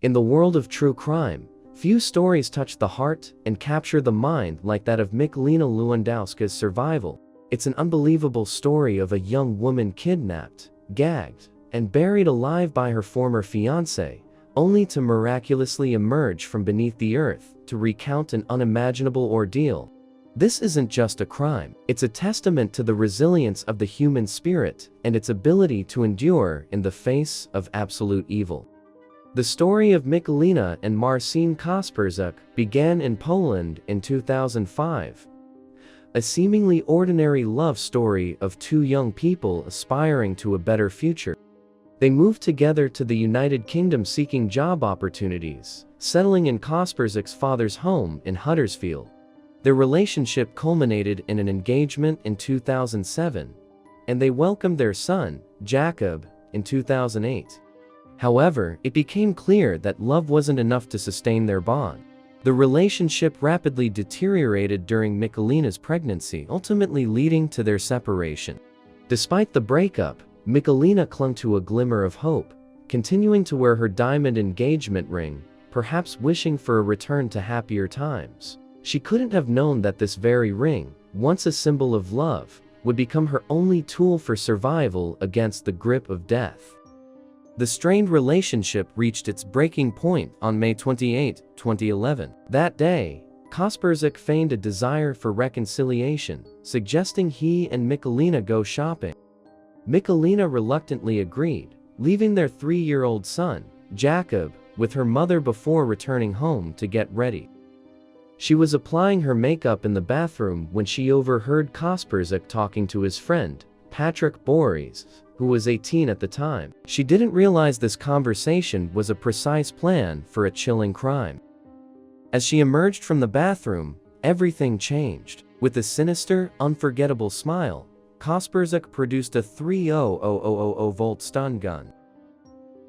In the world of true crime, few stories touch the heart and capture the mind like that of Michelina Lewandowska's survival. It's an unbelievable story of a young woman kidnapped, gagged, and buried alive by her former fiance, only to miraculously emerge from beneath the earth to recount an unimaginable ordeal. This isn't just a crime, it's a testament to the resilience of the human spirit and its ability to endure in the face of absolute evil. The story of Michelina and Marcin Kasperzuk began in Poland in 2005. A seemingly ordinary love story of two young people aspiring to a better future. They moved together to the United Kingdom seeking job opportunities, settling in Kasperzuk's father's home in Huddersfield. Their relationship culminated in an engagement in 2007, and they welcomed their son, Jacob, in 2008. However, it became clear that love wasn't enough to sustain their bond. The relationship rapidly deteriorated during Michelina's pregnancy, ultimately leading to their separation. Despite the breakup, Michelina clung to a glimmer of hope, continuing to wear her diamond engagement ring, perhaps wishing for a return to happier times. She couldn't have known that this very ring, once a symbol of love, would become her only tool for survival against the grip of death. The strained relationship reached its breaking point on May 28, 2011. That day, Kasperzuk feigned a desire for reconciliation, suggesting he and Michelina go shopping. Michelina reluctantly agreed, leaving their 3-year-old son, Jacob, with her mother before returning home to get ready. She was applying her makeup in the bathroom when she overheard Kasperzuk talking to his friend, Patrick Boris, who was 18 at the time. She didn't realize this conversation was a precise plan for a chilling crime. As she emerged from the bathroom, everything changed. With a sinister, unforgettable smile, Kasperzuk produced a 3,000-volt stun gun.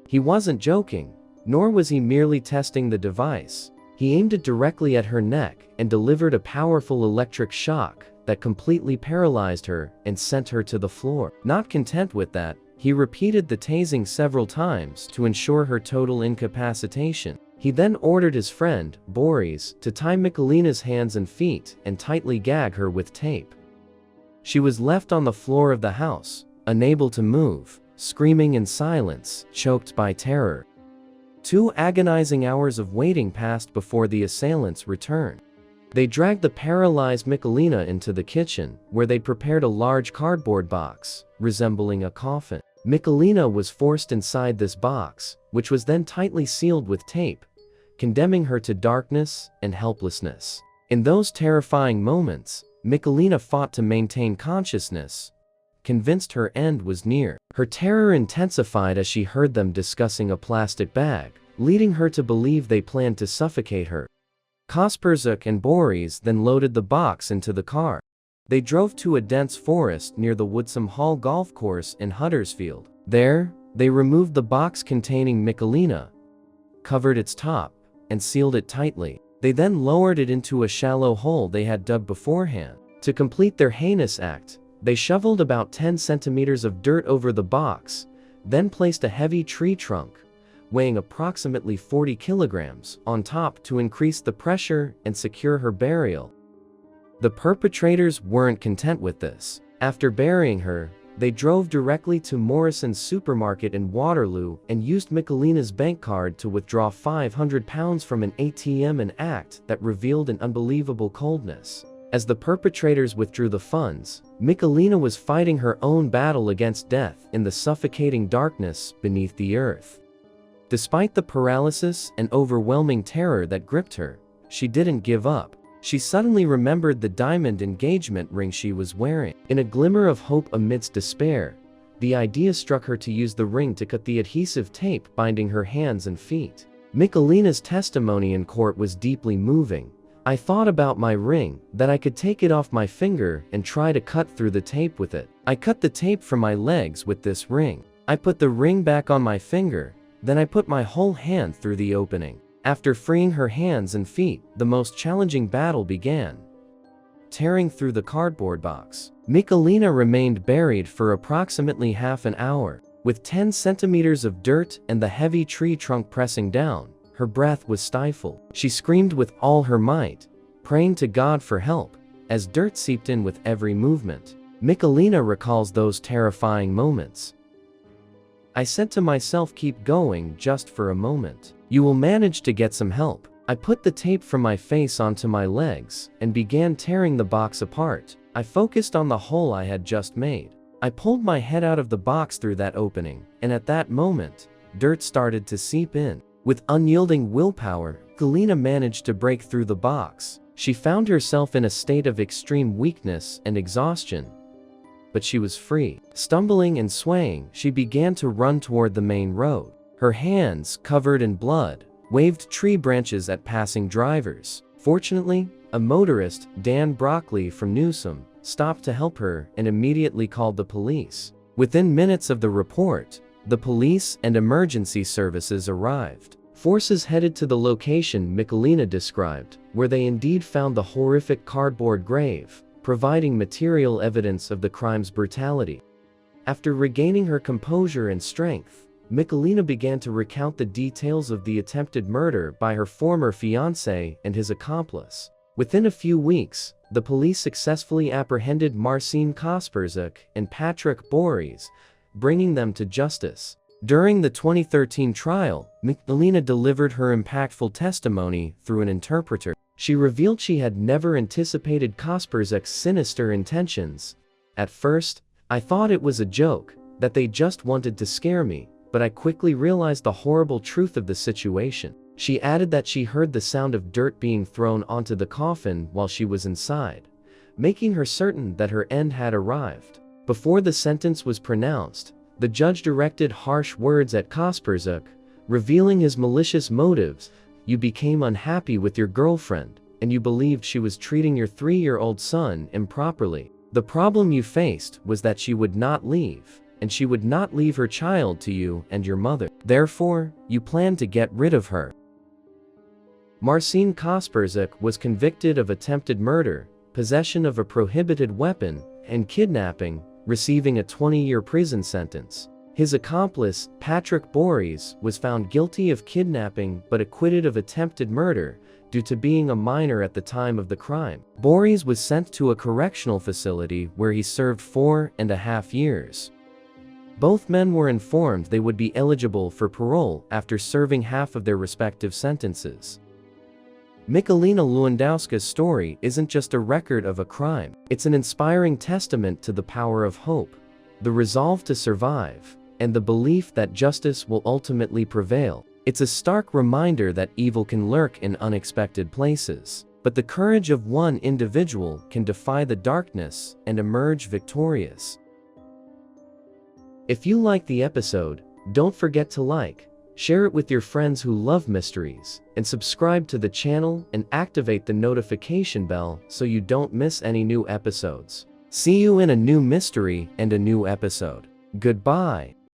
He wasn't joking, nor was he merely testing the device. He aimed it directly at her neck and delivered a powerful electric shock that completely paralyzed her and sent her to the floor. Not content with that, he repeated the tasing several times to ensure her total incapacitation. He then ordered his friend, Boris, to tie Michelina's hands and feet and tightly gag her with tape. She was left on the floor of the house, unable to move, screaming in silence, choked by terror. 2 agonizing hours of waiting passed before the assailants returned. They dragged the paralyzed Michelina into the kitchen, where they prepared a large cardboard box, resembling a coffin. Michelina was forced inside this box, which was then tightly sealed with tape, condemning her to darkness and helplessness. In those terrifying moments, Michelina fought to maintain consciousness, convinced her end was near. Her terror intensified as she heard them discussing a plastic bag, leading her to believe they planned to suffocate her. Kasperzuk and Boris then loaded the box into the car. They drove to a dense forest near the Woodsum Hall golf course in Huddersfield. There, they removed the box containing Michelina, covered its top, and sealed it tightly. They then lowered it into a shallow hole they had dug beforehand. To complete their heinous act, they shoveled about 10 centimeters of dirt over the box, then placed a heavy tree trunk, weighing approximately 40 kilograms, on top to increase the pressure and secure her burial. The perpetrators weren't content with this. After burying her, they drove directly to Morrison's supermarket in Waterloo and used Michelina's bank card to withdraw £500 from an ATM, an act that revealed an unbelievable coldness. As the perpetrators withdrew the funds, Michelina was fighting her own battle against death in the suffocating darkness beneath the earth. Despite the paralysis and overwhelming terror that gripped her, she didn't give up. She suddenly remembered the diamond engagement ring she was wearing. In a glimmer of hope amidst despair, the idea struck her to use the ring to cut the adhesive tape binding her hands and feet. Michelina's testimony in court was deeply moving. "I thought about my ring, that I could take it off my finger and try to cut through the tape with it. I cut the tape from my legs with this ring. I put the ring back on my finger, then I put my whole hand through the opening." After freeing her hands and feet, the most challenging battle began. Tearing through the cardboard box, Michelina remained buried for approximately half an hour. With 10 centimeters of dirt and the heavy tree trunk pressing down, her breath was stifled. She screamed with all her might, praying to God for help, as dirt seeped in with every movement. Michelina recalls those terrifying moments. I said to myself, keep going just for a moment. You will manage to get some help. I put the tape from my face onto my legs and began tearing the box apart. I focused on the hole I had just made. I pulled my head out of the box through that opening, and at that moment, dirt started to seep in. With unyielding willpower, Michelina managed to break through the box. She found herself in a state of extreme weakness and exhaustion, but she was free. Stumbling and swaying, she began to run toward the main road. Her hands, covered in blood, waved tree branches at passing drivers. Fortunately, a motorist, Dan Broccoli from Newsom, stopped to help her and immediately called the police. Within minutes of the report, the police and emergency services arrived. Forces headed to the location Michelina described, where they indeed found the horrific cardboard grave, providing material evidence of the crime's brutality. After regaining her composure and strength, Michelina began to recount the details of the attempted murder by her former fiance and his accomplice. Within a few weeks, the police successfully apprehended Marcin Kasperzak and Patrick Boris, bringing them to justice. During the 2013 trial, Michelina delivered her impactful testimony through an interpreter. She revealed she had never anticipated Kasperzak's sinister intentions. At first, I thought it was a joke, that they just wanted to scare me, but I quickly realized the horrible truth of the situation. She added that she heard the sound of dirt being thrown onto the coffin while she was inside, making her certain that her end had arrived. Before the sentence was pronounced, the judge directed harsh words at Kasperzak, revealing his malicious motives. You became unhappy with your girlfriend, and you believed she was treating your 3-year-old son improperly. The problem you faced was that she would not leave, and she would not leave her child to you and your mother. Therefore, you planned to get rid of her. Marcin Kasperzak was convicted of attempted murder, possession of a prohibited weapon, and kidnapping, receiving a 20-year prison sentence. His accomplice, Patrick Boris, was found guilty of kidnapping but acquitted of attempted murder due to being a minor at the time of the crime. Boris was sent to a correctional facility where he served 4.5 years. Both men were informed they would be eligible for parole after serving half of their respective sentences. Michelina Lewandowska's story isn't just a record of a crime, it's an inspiring testament to the power of hope, the resolve to survive, and the belief that justice will ultimately prevail. It's a stark reminder that evil can lurk in unexpected places, but the courage of one individual can defy the darkness and emerge victorious. If you liked the episode, don't forget to like, share it with your friends who love mysteries, and subscribe to the channel and activate the notification bell so you don't miss any new episodes. See you in a new mystery and a new episode. Goodbye.